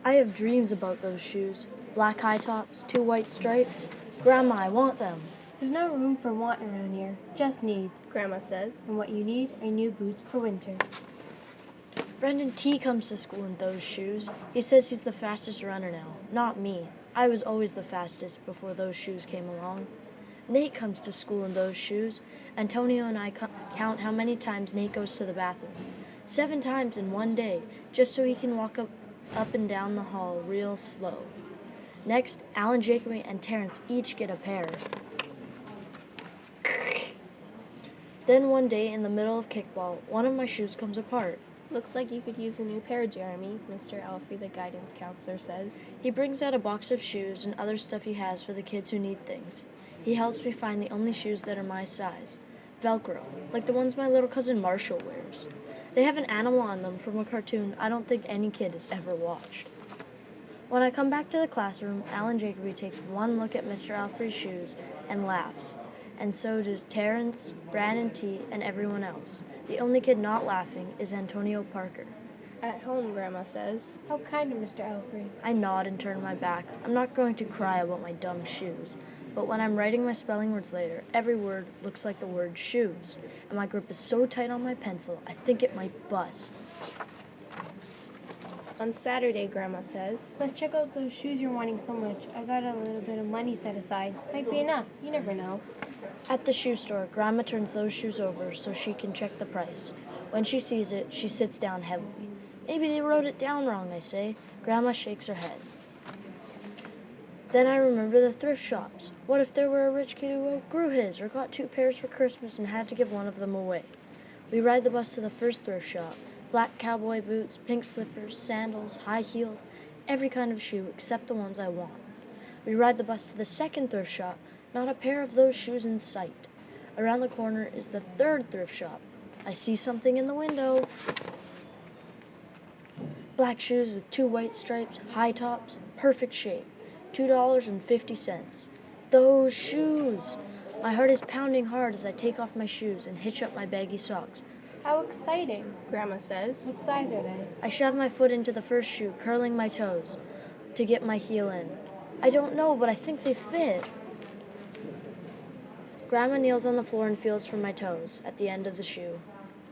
I have dreams about those shoes. Black high tops, 2 white stripes. Grandma, I want them. There's no room for want around here, just need, Grandma says. And what you need are new boots for winter. Brendan T comes to school in those shoes. He says he's the fastest runner now, not me. I was always the fastest before those shoes came along. Nate comes to school in those shoes. Antonio and I count how many times Nate goes to the bathroom. 7 times in one day, just so he can walk up and down the hall real slow. Next, Alan, Jacoby, and Terrence each get a pair. Then one day in the middle of kickball, one of my shoes comes apart. Looks like you could use a new pair, Jeremy, Mr. Alfrey, the guidance counselor, says. He brings out a box of shoes and other stuff he has for the kids who need things. He helps me find the only shoes that are my size. Velcro, like the ones my little cousin Marshall wears. They have an animal on them from a cartoon I don't think any kid has ever watched. When I come back to the classroom, Alan Jacoby takes one look at Mr. Alfrey's shoes and laughs. And so do Terrence, Brandon T, and everyone else. The only kid not laughing is Antonio Parker. At home, Grandma says. How kind of Mr. Alfrey. I nod and turn my back. I'm not going to cry about my dumb shoes. But when I'm writing my spelling words later, every word looks like the word shoes. And my grip is so tight on my pencil, I think it might bust. On Saturday, Grandma says. Let's check out those shoes you're wanting so much. I got a little bit of money set aside. Might be enough. You never know. At the shoe store, Grandma turns those shoes over so she can check the price. When she sees it, she sits down heavily. Maybe they wrote it down wrong, I say. Grandma shakes her head. Then I remember the thrift shops. What if there were a rich kid who outgrew his or got 2 pairs for Christmas and had to give one of them away? We ride the bus to the first thrift shop. Black cowboy boots, pink slippers, sandals, high heels, every kind of shoe except the ones I want. We ride the bus to the second thrift shop, not a pair of those shoes in sight. Around the corner is the third thrift shop. I see something in the window. Black shoes with 2 white stripes, high tops, perfect shape. $2.50. Those shoes! My heart is pounding hard as I take off my shoes and hitch up my baggy socks. How exciting, Grandma says. What size are they? I shove my foot into the first shoe, curling my toes to get my heel in. I don't know, but I think they fit. Grandma kneels on the floor and feels for my toes at the end of the shoe.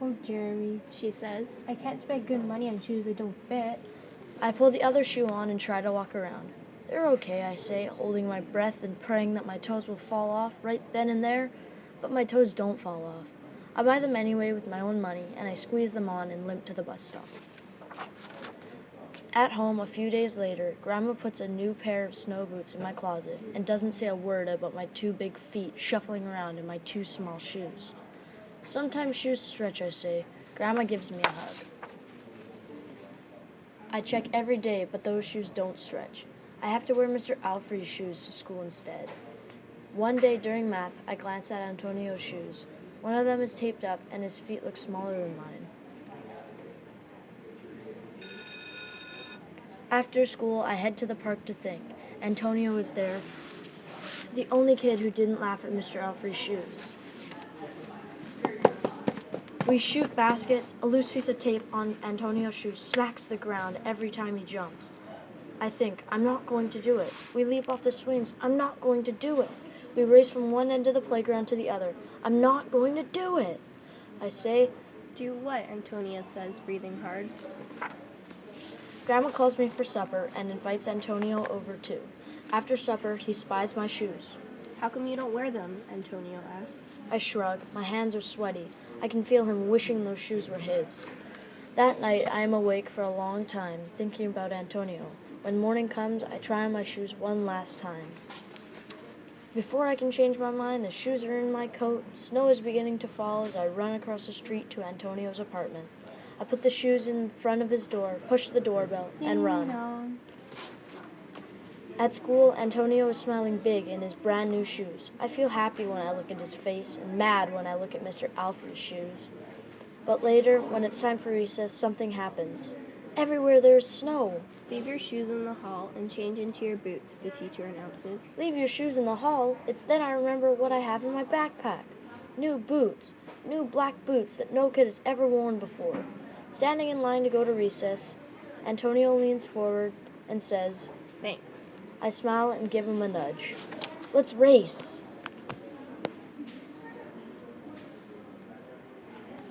Oh, Jeremy, she says. I can't spend good money on shoes that don't fit. I pull the other shoe on and try to walk around. They're okay, I say, holding my breath and praying that my toes will fall off right then and there, but my toes don't fall off. I buy them anyway with my own money, and I squeeze them on and limp to the bus stop. At home, a few days later, Grandma puts a new pair of snow boots in my closet and doesn't say a word about my 2 big feet shuffling around in my 2 small shoes. Sometimes shoes stretch, I say. Grandma gives me a hug. I check every day, but those shoes don't stretch. I have to wear Mr. Alfrey's shoes to school instead. One day during math, I glance at Antonio's shoes. One of them is taped up, and his feet look smaller than mine. After school, I head to the park to think. Antonio is there, the only kid who didn't laugh at Mr. Alfrey's shoes. We shoot baskets. A loose piece of tape on Antonio's shoes smacks the ground every time he jumps. I think, I'm not going to do it. We leap off the swings. I'm not going to do it. We race from one end of the playground to the other. I'm not going to do it. I say, Do what? Antonia says, breathing hard. Grandma calls me for supper and invites Antonio over too. After supper, he spies my shoes. How come you don't wear them? Antonio asks. I shrug. My hands are sweaty. I can feel him wishing those shoes were his. That night, I am awake for a long time, thinking about Antonio. When morning comes, I try on my shoes one last time. Before I can change my mind, the shoes are in my coat. Snow is beginning to fall as I run across the street to Antonio's apartment. I put the shoes in front of his door, push the doorbell, and run. At school, Antonio is smiling big in his brand new shoes. I feel happy when I look at his face and mad when I look at Mr. Alfred's shoes. But later, when it's time for recess, something happens. Everywhere there is snow. Leave your shoes in the hall and change into your boots, the teacher announces. Leave your shoes in the hall. It's then I remember what I have in my backpack. New boots. New black boots that no kid has ever worn before. Standing in line to go to recess, Antonio leans forward, and says, Thanks. I smile and give him a nudge. Let's race.